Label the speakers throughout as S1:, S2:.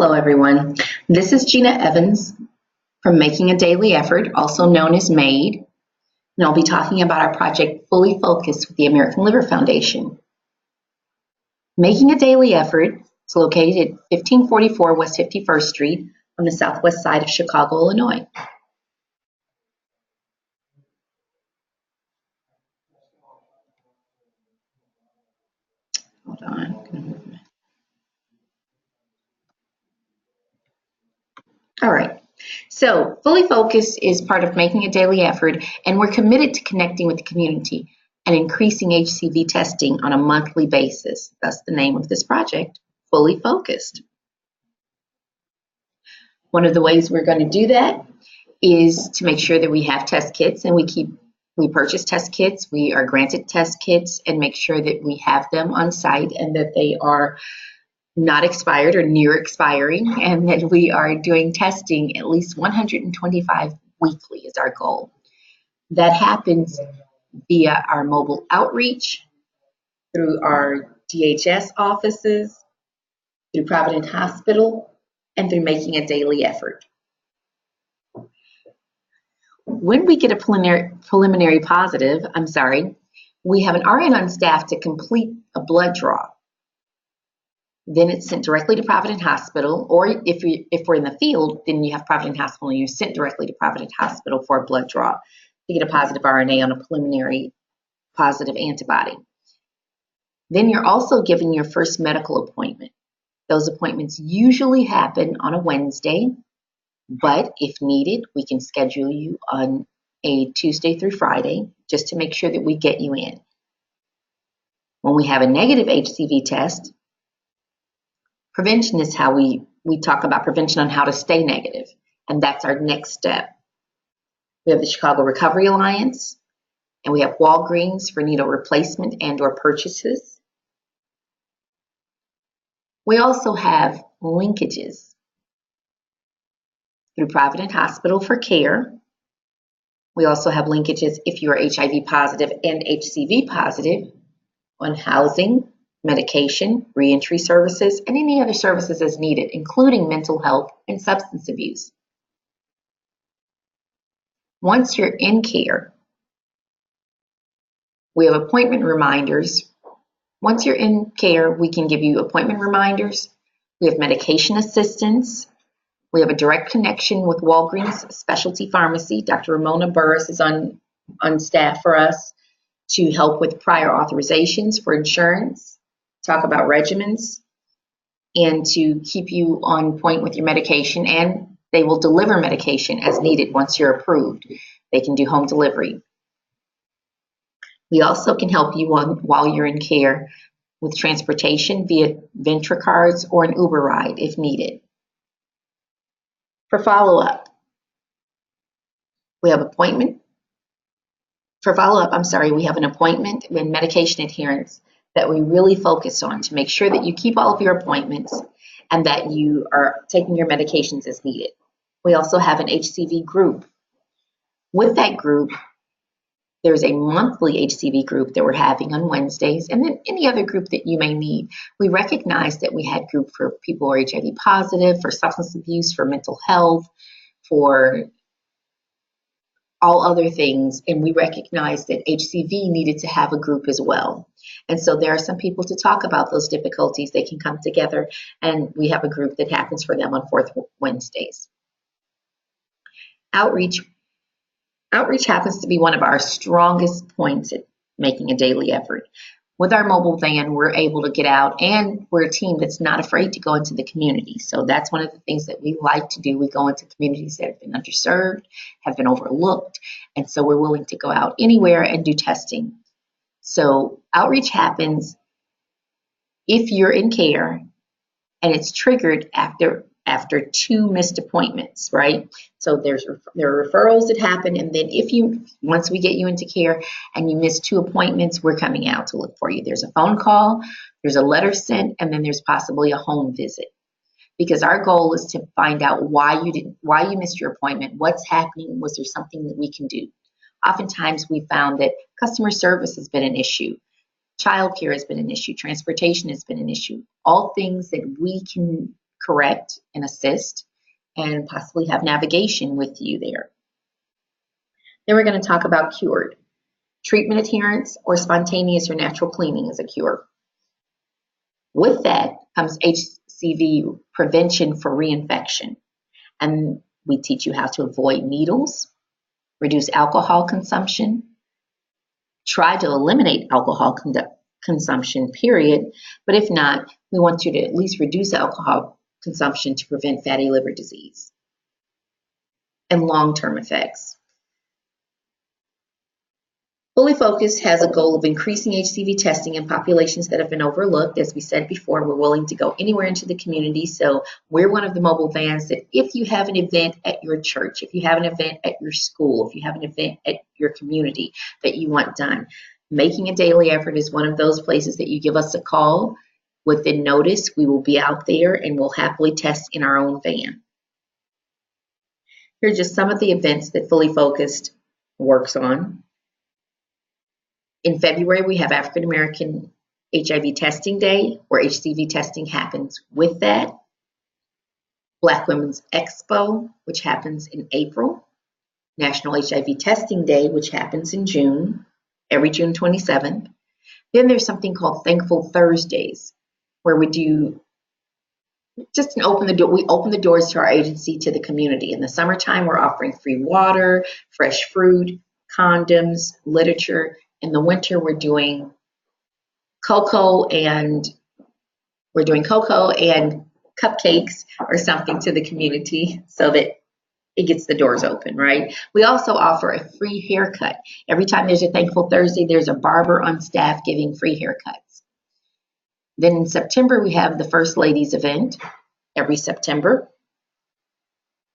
S1: Hello, everyone. This is Gina Evans from Making a Daily Effort, also known as MADE, and I'll be talking about our project Fully Focused with the American Liver Foundation. Making a Daily Effort is located at 1544 West 51st Street on the southwest side of Chicago, Illinois. Hold on. All right. So, Fully Focused is part of Making a Daily Effort, and we're committed to connecting with the community and increasing HCV testing on a monthly basis. That's the name of this project, Fully Focused. One of the ways we're going to do that is to make sure that we have test kits, and we purchase test kits, we are granted test kits, and make sure that we have them on site and that they are not expired or near expiring, and that we are doing testing at least 125 weekly is our goal. That happens via our mobile outreach, through our DHS offices, through Providence Hospital, and through Making a Daily Effort. When we get a preliminary positive, we have an RN on staff to complete a blood draw. Then it's sent directly to Providence Hospital, or if we're in the field, then you have Providence Hospital and you're sent directly to Providence Hospital for a blood draw to get a positive RNA on a preliminary positive antibody. Then you're also given your first medical appointment. Those appointments usually happen on a Wednesday, but if needed, we can schedule you on a Tuesday through Friday just to make sure that we get you in. When we have a negative HCV test, prevention is how we talk about prevention on how to stay negative, and that's our next step. We have the Chicago Recovery Alliance, and we have Walgreens for needle replacement and/or purchases. We also have linkages through Providence Hospital for care. We also have linkages if you are HIV positive and HCV positive on housing, medication, reentry services, and any other services as needed, including mental health and substance abuse. Once you're in care, we have appointment reminders. Once you're in care, we can give you appointment reminders. We have medication assistance. We have a direct connection with Walgreens Specialty Pharmacy. Dr. Ramona Burris is on staff for us to help with prior authorizations for insurance, talk about regimens, and to keep you on point with your medication, and they will deliver medication as needed once you're approved. They can do home delivery. We also can help you while you're in care with transportation via Ventra cards or an Uber ride if needed. For follow-up, we have an appointment and medication adherence that we really focus on to make sure that you keep all of your appointments and that you are taking your medications as needed. We also have an HCV group. With that group, there's a monthly HCV group that we're having on Wednesdays, and then any other group that you may need. We recognize that we had group for people who are HIV positive, for substance abuse, for mental health, for all other things, and we recognize that HCV needed to have a group as well. And so there are some people to talk about those difficulties. They can come together, and we have a group that happens for them on fourth Wednesdays. Outreach happens to be one of our strongest points at Making a Daily Effort. With our mobile van, we're able to get out, and we're a team that's not afraid to go into the community. So that's one of the things that we like to do. We go into communities that have been underserved, have been overlooked, and so we're willing to go out anywhere and do testing. So outreach happens if you're in care, and it's triggered after 2 missed appointments, right? So there are referrals that happen, and then once we get you into care and you miss 2 appointments, we're coming out to look for you. There's a phone call, there's a letter sent, and then there's possibly a home visit. Because our goal is to find out why you missed your appointment, what's happening, was there something that we can do? Oftentimes we found that customer service has been an issue, childcare has been an issue, transportation has been an issue, all things that we can correct and assist and possibly have navigation with you there. Then we're going to talk about cured. Treatment adherence or spontaneous or natural cleaning is a cure. With that comes HCV prevention for reinfection. And we teach you how to avoid needles, reduce alcohol consumption, try to eliminate alcohol consumption, period. But if not, we want you to at least reduce alcohol consumption to prevent fatty liver disease and long-term effects. Fully Focused has a goal of increasing HCV testing in populations that have been overlooked. As we said before, we're willing to go anywhere into the community. So we're one of the mobile vans that if you have an event at your church, if you have an event at your school, if you have an event at your community that you want done, Making a Daily Effort is one of those places that you give us a call. Within notice, we will be out there and we'll happily test in our own van. Here are just some of the events that Fully Focused works on. In February, we have African American HIV Testing Day, where HCV testing happens with that. Black Women's Expo, which happens in April. National HIV Testing Day, which happens in June, every June 27th. Then there's something called Thankful Thursdays, where we do just open the door. We open the doors to our agency to the community. In the summertime, we're offering free water, fresh fruit, condoms, literature. In the winter, we're doing cocoa and cupcakes or something to the community so that it gets the doors open, right? We also offer a free haircut. Every time there's a Thankful Thursday, there's a barber on staff giving free haircuts. Then in September, we have the First Ladies event every September.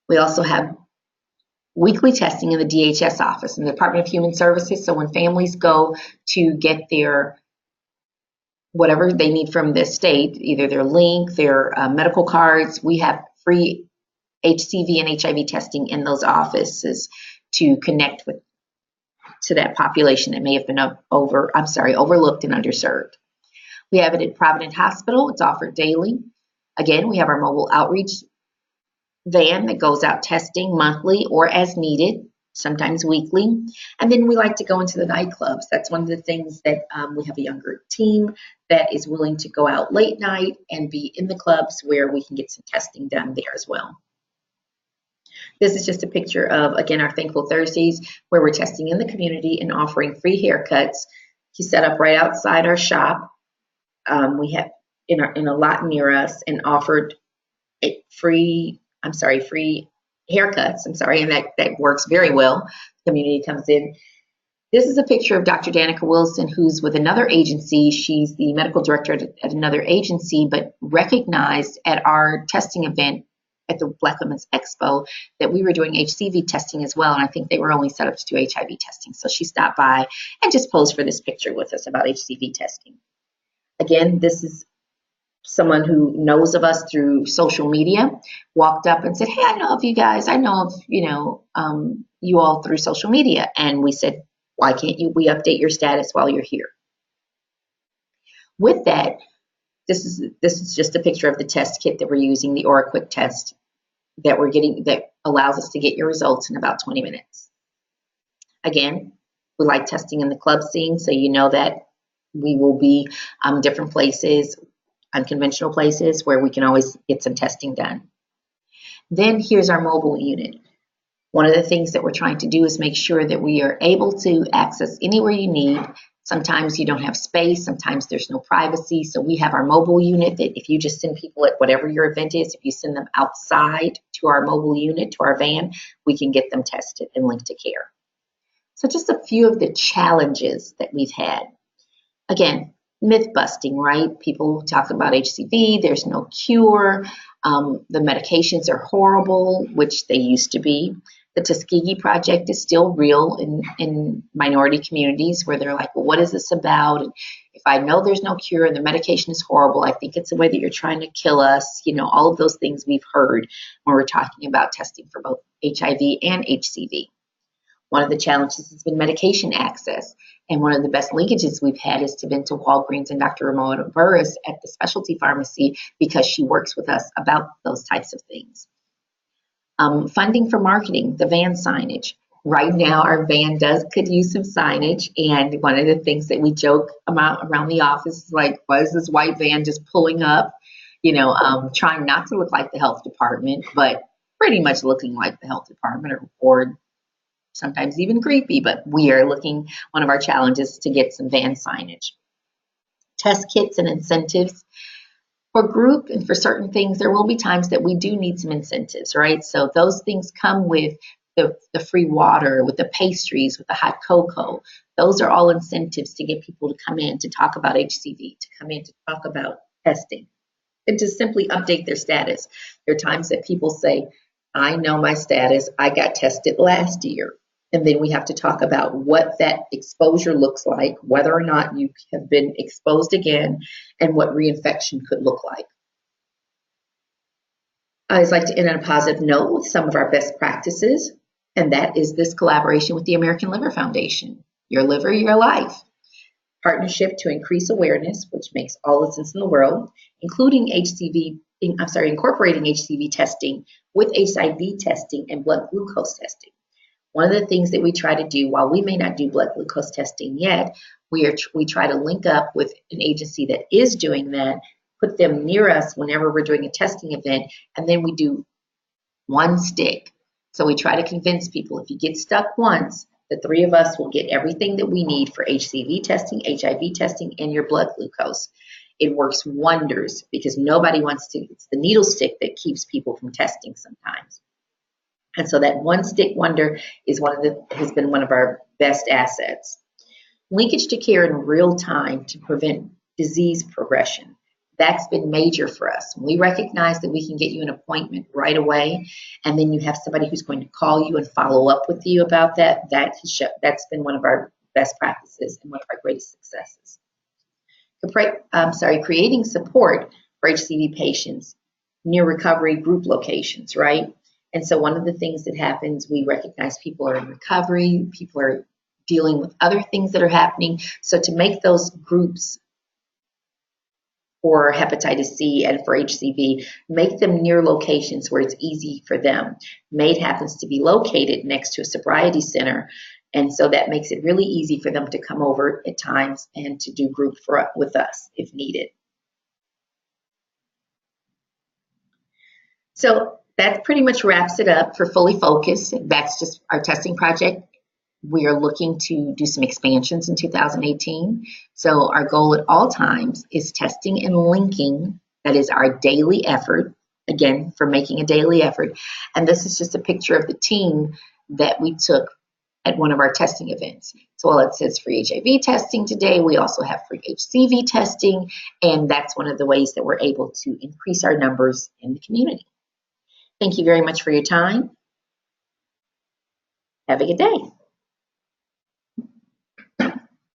S1: We also have weekly testing in the DHS office in the Department of Human Services. So when families go to get their whatever they need from the state, either their link, their medical cards, we have free HCV and HIV testing in those offices to connect to that population that may have been overlooked and underserved. We have it at Providence Hospital. It's offered daily. Again, we have our mobile outreach van that goes out testing monthly or as needed, sometimes weekly. And then we like to go into the nightclubs. That's one of the things that we have a younger team that is willing to go out late night and be in the clubs where we can get some testing done there as well. This is just a picture of, again, our Thankful Thursdays, where we're testing in the community and offering free haircuts. He's set up right outside our shop. We have in a lot near us and offered free haircuts. And that works very well. The community comes in. This is a picture of Dr. Danica Wilson, who's with another agency. She's the medical director at another agency, but recognized at our testing event at the Black Women's Expo that we were doing HCV testing as well. And I think they were only set up to do HIV testing. So she stopped by and just posed for this picture with us about HCV testing. Again, this is someone who knows of us through social media, walked up and said, "Hey, I know of you guys. I know of, you all through social media." And we said, "Why can't we update your status while you're here?" With that, this is just a picture of the test kit that we're using, the Aura Quick test that we're getting that allows us to get your results in about 20 minutes. Again, we like testing in the club scene, so you know that we will be different places, unconventional places where we can always get some testing done. Then here's our mobile unit. One of the things that we're trying to do is make sure that we are able to access anywhere you need. Sometimes you don't have space, sometimes there's no privacy. So we have our mobile unit that if you just send people at whatever your event is, if you send them outside to our mobile unit, to our van, we can get them tested and linked to care. So just a few of the challenges that we've had. Again, myth busting, right? People talk about HCV, there's no cure, the medications are horrible, which they used to be. The Tuskegee Project is still real in minority communities where they're like, well, what is this about? And if I know there's no cure and the medication is horrible, I think it's the way that you're trying to kill us. All of those things we've heard when we're talking about testing for both HIV and HCV. One of the challenges has been medication access. And one of the best linkages we've had has been to Walgreens and Dr. Ramona Burris at the specialty pharmacy because she works with us about those types of things. Funding for marketing, the van signage. Right now, our van could use some signage. And one of the things that we joke about around the office is like, why is this white van just pulling up? Trying not to look like the health department, but pretty much looking like the health department or sometimes even creepy, but one of our challenges is to get some van signage. Test kits and incentives. For group and for certain things, there will be times that we do need some incentives, right? So those things come with the free water, with the pastries, with the hot cocoa. Those are all incentives to get people to come in to talk about HCV, to come in to talk about testing, and to simply update their status. There are times that people say, I know my status, I got tested last year. And then we have to talk about what that exposure looks like, whether or not you have been exposed again, and what reinfection could look like. I always like to end on a positive note with some of our best practices, and that is this collaboration with the American Liver Foundation. Your liver, your life. Partnership to increase awareness, which makes all the sense in the world, incorporating HCV testing with HIV testing and blood glucose testing. One of the things that we try to do, while we may not do blood glucose testing yet, we try to link up with an agency that is doing that, put them near us whenever we're doing a testing event, and then we do one stick. So we try to convince people, if you get stuck once, the three of us will get everything that we need for HCV testing, HIV testing, and your blood glucose. It works wonders because nobody wants to, it's the needle stick that keeps people from testing sometimes. And so that one stick wonder is has been one of our best assets. Linkage to care in real time to prevent disease progression. That's been major for us. We recognize that we can get you an appointment right away, and then you have somebody who's going to call you and follow up with you about that. That's been one of our best practices and one of our greatest successes. Creating support for HCV patients near recovery group locations, right? And so one of the things that happens, we recognize people are in recovery, people are dealing with other things that are happening. So to make those groups for hepatitis C and for HCV, make them near locations where it's easy for them. MAID happens to be located next to a sobriety center, and so that makes it really easy for them to come over at times and to do group with us if needed. So that pretty much wraps it up for Fully Focused. That's just our testing project. We are looking to do some expansions in 2018. So our goal at all times is testing and linking. That is our daily effort, again, for making a daily effort. And this is just a picture of the team that we took at one of our testing events. So while it says free HIV testing today, we also have free HCV testing. And that's one of the ways that we're able to increase our numbers in the community. Thank you very much for your time. Have a good day.